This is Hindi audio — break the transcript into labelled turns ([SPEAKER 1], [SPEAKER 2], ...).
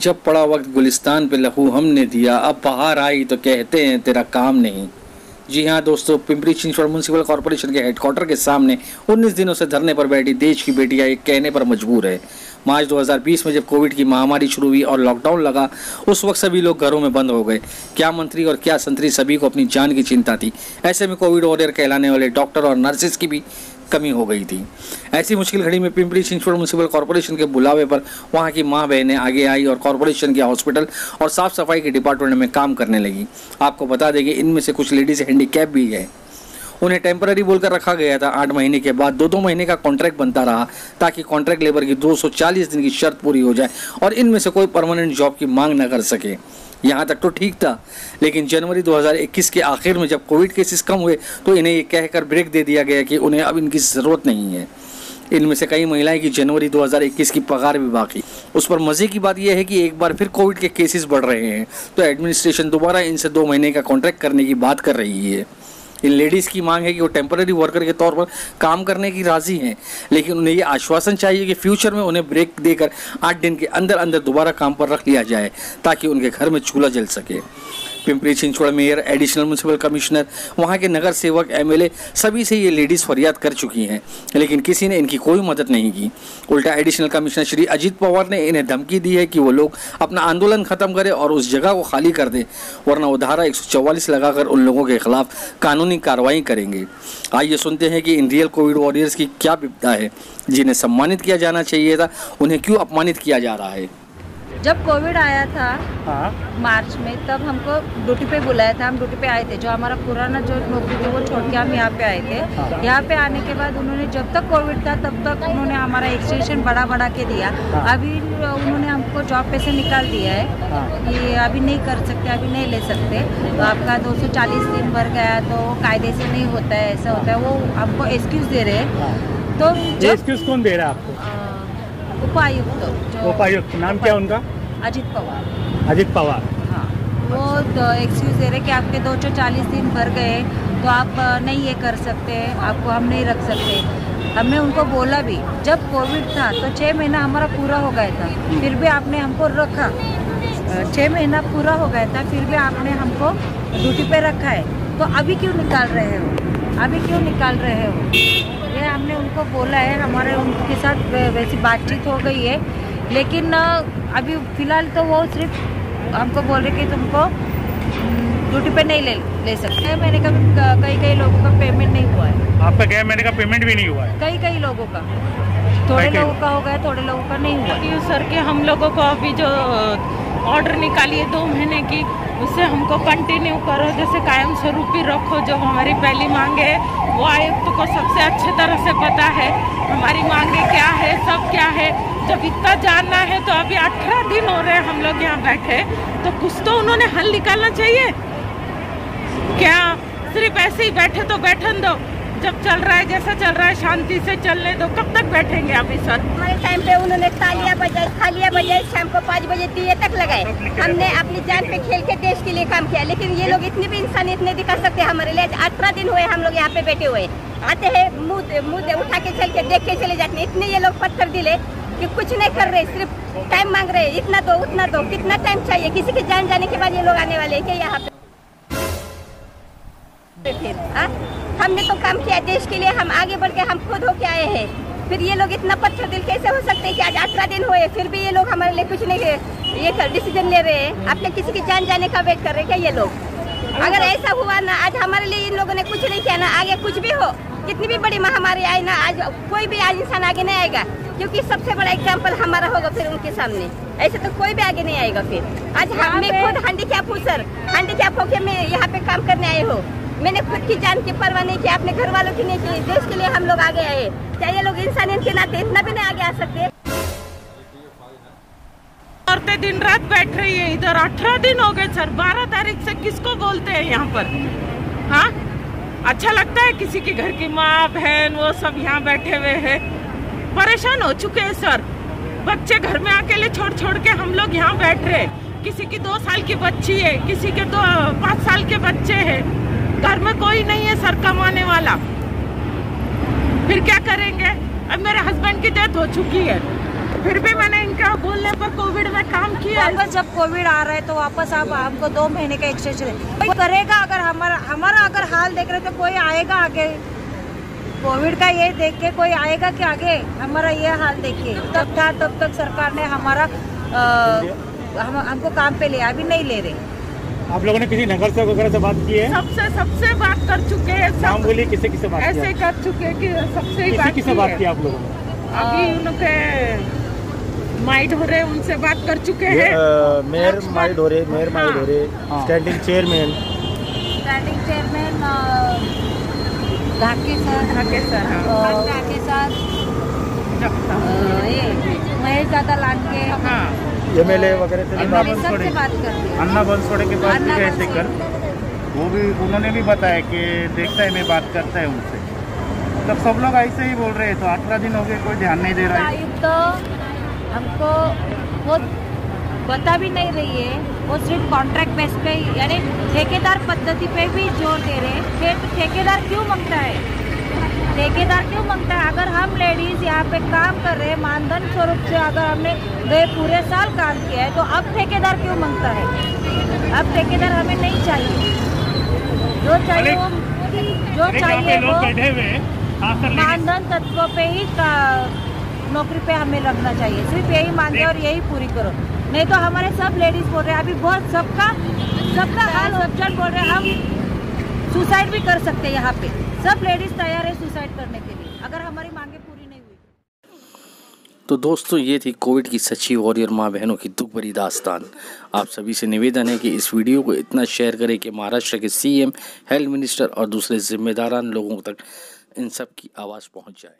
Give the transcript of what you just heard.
[SPEAKER 1] जब पड़ा वक्त गुलिस्तान पे लहू हमने दिया, अब बाहर आई तो कहते हैं तेरा काम नहीं। जी हाँ दोस्तों, पिंपरी चिंचवड म्यूनसिपल कॉर्पोरेशन के हेडक्वार्टर के सामने 19 दिनों से धरने पर बैठी देश की बेटियां एक कहने पर मजबूर है। मार्च 2020 में जब कोविड की महामारी शुरू हुई और लॉकडाउन लगा, उस वक्त सभी लोग घरों में बंद हो गए। क्या मंत्री और क्या संतरी, सभी को अपनी जान की चिंता थी। ऐसे में कोविड वॉरियर कहलाने वाले डॉक्टर और नर्सेज की भी कमी हो गई थी। ऐसी मुश्किल घड़ी में पिंपरी चिंचवड म्यूनसिपल कॉर्पोरेशन के बुलावे पर वहां की मां बहनें आगे आई और कॉर्पोरेशन के हॉस्पिटल और साफ सफाई के डिपार्टमेंट में काम करने लगी। आपको बता दें कि इनमें से कुछ लेडीज हैंडीकैप भी है। उन्हें टेम्पररी बोलकर रखा गया था। 8 महीने के बाद 2-2 महीने का कॉन्ट्रैक्ट बनता रहा ताकि कॉन्ट्रैक्ट लेबर की 240 दिन की शर्त पूरी हो जाए और इनमें से कोई परमानेंट जॉब की मांग न कर सके। यहाँ तक तो ठीक था, लेकिन जनवरी 2021 के आखिर में जब कोविड केसेस कम हुए तो इन्हें ये कहकर ब्रेक दे दिया गया कि उन्हें अब इनकी ज़रूरत नहीं है। इनमें से कई महिलाएं की जनवरी 2021 की पगार भी बाकी। उस पर मज़े की बात यह है कि एक बार फिर कोविड के केसेस बढ़ रहे हैं तो एडमिनिस्ट्रेशन दोबारा इनसे 2 महीने का कॉन्ट्रैक्ट करने की बात कर रही है। इन लेडीज़ की मांग है कि वो टेम्पररी वर्कर के तौर पर काम करने की राज़ी हैं, लेकिन उन्हें ये आश्वासन चाहिए कि फ्यूचर में उन्हें ब्रेक देकर 8 दिन के अंदर अंदर दोबारा काम पर रख लिया जाए ताकि उनके घर में चूल्हा जल सके। Pimpri Chinchwad mayor, additional municipal commissioner, वहाँ के नगर सेवक, एमएलए सभी से ये लेडीज़ फरियाद कर चुकी हैं, लेकिन किसी ने इनकी कोई मदद नहीं की। उल्टा एडिशनल कमिश्नर श्री अजीत पवार ने इन्हें धमकी दी है कि वो लोग अपना आंदोलन खत्म करें और उस जगह को खाली कर दें, वरना वो धारा 144 लगाकर उन लोगों के खिलाफ कानूनी कार्रवाई करेंगे। आइए सुनते हैं कि इन रियल कोविड वॉरियर्स की क्या विपदा है। जिन्हें सम्मानित किया जाना चाहिए था, उन्हें क्यों अपमानित किया जा रहा है।
[SPEAKER 2] जब कोविड आया था मार्च में, तब हमको ड्यूटी पे बुलाया था। हम ड्यूटी पे आए थे। जो हमारा पुराना जो नौकरी थी वो छोड़ के हम यहाँ पे आए थे। यहाँ पे आने के बाद उन्होंने, जब तक कोविड था तब तक उन्होंने हमारा एक्सटेंशन बढ़ा के दिया। अभी उन्होंने हमको जॉब पे से निकाल दिया है कि अभी नहीं कर सकते, अभी नहीं ले सकते। तो आपका 240 दिन भर गया तो कायदे से नहीं होता है, ऐसा होता है। वो हमको एक्सक्यूज़ दे रहे हैं। तो
[SPEAKER 3] एक्सक्यूज़ कौन दे रहा है आपको? उपायुक्त नाम क्या उनका?
[SPEAKER 2] अजीत पवार।
[SPEAKER 3] अजीत पवार,
[SPEAKER 2] हाँ। वो एक्सक्यूज़ दे रहे कि आपके 240 दिन भर गए तो आप नहीं ये कर सकते, आपको हम नहीं रख सकते। हमने उनको बोला भी, जब कोविड था तो 6 महीना हमारा पूरा हो गया था, फिर भी आपने हमको रखा। 6 महीना पूरा हो गया था, फिर भी आपने हमको ड्यूटी पे रखा है। तो अभी क्यों निकाल रहे हो? अभी क्यों निकाल रहे हो? ये हमने उनको बोला है। हमारे उनके साथ वैसी बातचीत हो गई है, लेकिन अभी फ़िलहाल तो वो सिर्फ हमको बोल रहे कि तुमको ड्यूटी पे नहीं ले सकते। मैंने कहा कई लोगों का पेमेंट नहीं हुआ है।
[SPEAKER 3] आपका क्या महीने का पेमेंट भी नहीं हुआ है?
[SPEAKER 2] कई लोगों का, थोड़े लोगों का हो गया, थोड़े लोगों का नहीं हुआ।
[SPEAKER 4] सर के हम लोगों को अभी जो ऑर्डर निकाली है 2 महीने की, उससे हमको कंटिन्यू करो, जैसे कायम स्वरूप ही रखो। जो हमारी पहली मांग है वो आयुक्त को सबसे अच्छे तरह से पता है हमारी मांगे क्या है, सब क्या है। जब इतना जानना है तो अभी 18 दिन हो रहे हैं हम लोग यहाँ बैठे, तो कुछ तो उन्होंने हल निकालना चाहिए। क्या सिर्फ ऐसे ही बैठे तो बैठन दो? जब चल रहा है, जैसा चल रहा है शांति से चलने दो। कब तक बैठेंगे अभी सर?
[SPEAKER 5] हमारे टाइम पे उन्होंने तालियां बजाई, शाम को 5 बजे दिए तक लगाए। हमने अपनी जान पे खेल के देश के लिए काम किया, लेकिन ये लोग इतनी भी इंसानियत नहीं दिखा सकते हमारे लिए। 18 दिन हुए हम लोग यहाँ पे बैठे हुए, आते हैं मुँह उठा के चल के देख के चले जाते हैं। इतने ये लोग पत्थर दिले कि कुछ नहीं कर रहे, सिर्फ टाइम मांग रहे, इतना दो उतना दो। कितना टाइम चाहिए? किसी की जान जाने के बाद ये लोग आने वाले हैं क्या यहाँ पे? फिर हमने तो काम किया देश के लिए, हम आगे बढ़ के हम खुद होके आए हैं। फिर ये लोग इतना पत्थर दिल कैसे हो सकते हैं कि आज 18 दिन हुए फिर भी ये लोग हमारे लिए कुछ नहीं ये डिसीजन ले रहे हैं? आपके किसी की जान जाने का वेट कर रहे हैं क्या ये लोग? अगर ऐसा हुआ ना, आज हमारे लिए इन लोगों ने कुछ नहीं किया ना, आगे कुछ भी हो, कितनी भी बड़ी महामारी आए ना, आज कोई भी आज इंसान आगे नहीं आएगा, क्योंकि सबसे बड़ा एग्जाम्पल हमारा होगा फिर उनके सामने। ऐसे तो कोई भी आगे नहीं आएगा। फिर आज मैं खुद हैंडीकैप हूँ सर, हैंडीकैप होके मैं यहाँ पे काम करने आई हूँ। मैंने खुद की जान की परवाह नहीं की, अपने घर वालों की नहीं की, देश के लिए हम लोग आगे आए। क्या ये लोग इंसानियत के नाते इतना भी नहीं आगे आ सकते?
[SPEAKER 4] औरतें दिन रात बैठ रही है इधर। 18 दिन हो गए सर। 12 तारीख से किसको बोलते हैं यहाँ पर? हाँ, अच्छा लगता है? किसी के घर की माँ बहन वो सब यहाँ बैठे हुए हैं, परेशान हो चुके हैं सर। बच्चे घर में अकेले छोड़ के हम लोग यहाँ बैठ रहे हैं। किसी की 2 साल की बच्ची है, किसी के 5 साल के बच्चे हैं, घर में कोई नहीं है सर कमाने वाला। फिर क्या करेंगे? अब मेरे हस्बैंड की डेथ हो चुकी है, फिर भी मैंने इनका बोलने पर कोविड में काम किया।
[SPEAKER 2] वापस जब कोविड आ रहा है तो वापस आप हमको 2 महीने का एक्सटेंशन कोई करेगा। अगर हमारा अगर हाल देख रहे तो कोई आएगा आगे? कोविड का ये देख के कोई आएगा कि आगे हमारा ये हाल देखिए? तब था तब तक सरकार ने हमारा हमको काम पे लिया, अभी नहीं ले रहे।
[SPEAKER 3] आप लोगों ने किसी नगर सेवक वगैरह से बात की है?
[SPEAKER 4] सबसे बात कर चुके हैं।
[SPEAKER 3] नाम बोलिए, किसे किसे बात
[SPEAKER 4] ऐसे कर चुके कि सबसे ही बात
[SPEAKER 3] किसे बात की आप लोगों ने?
[SPEAKER 4] अभी उनके माइट हो रहे उनसे बात कर चुके हैं।
[SPEAKER 6] मेयर माइट हो रहे, स्टैंडिंग चेयरमैन
[SPEAKER 2] ढाके सर ये महेश दादा लांगे,
[SPEAKER 6] MLA वगैरह से
[SPEAKER 2] सबसे बात करते हैं।
[SPEAKER 7] अन्ना बंसोड़े के पास भी गए थे कल, वो भी उन्होंने भी बताया कि देखता है मैं बात करता है उनसे। तब सब लोग ऐसे ही बोल रहे हैं, तो 18 दिन हो गए कोई ध्यान नहीं दे रहा है।
[SPEAKER 2] आयुक्त हमको वो बता भी नहीं रही है, वो सिर्फ कॉन्ट्रैक्ट बेस पे यानी ठेकेदार पद्धति पे भी जोर दे रहे हैं। फिर ठेकेदार क्यों मांगता है? अगर हम लेडीज यहाँ पे काम कर रहे हैं मानधन स्वरूप से, अगर हमने गए पूरे साल काम किया है, तो अब ठेकेदार क्यों मांगता है? अब ठेकेदार हमें नहीं चाहिए। जो चाहिए वो मानधन तत्व पे ही नौकरी पे हमें रखना चाहिए। सिर्फ यही मांगे और यही पूरी करो, नहीं तो हमारे सब लेडीज बोल रहे हैं अभी बहुत सबका हाल उपचार बोल रहे हैं। हम सुसाइड भी कर सकते हैं। यहाँ पे सब लेडीज तैयार है सुसाइड करने के लिए अगर हमारी मांगे पूरी नहीं हुई।
[SPEAKER 1] तो दोस्तों, ये थी कोविड की सच्ची वॉरियर माँ बहनों की दुख भरी दास्तान। आप सभी से निवेदन है कि इस वीडियो को इतना शेयर करें कि महाराष्ट्र के CM, हेल्थ मिनिस्टर और दूसरे जिम्मेदारान लोगों तक इन सब की आवाज़ पहुँच जाए।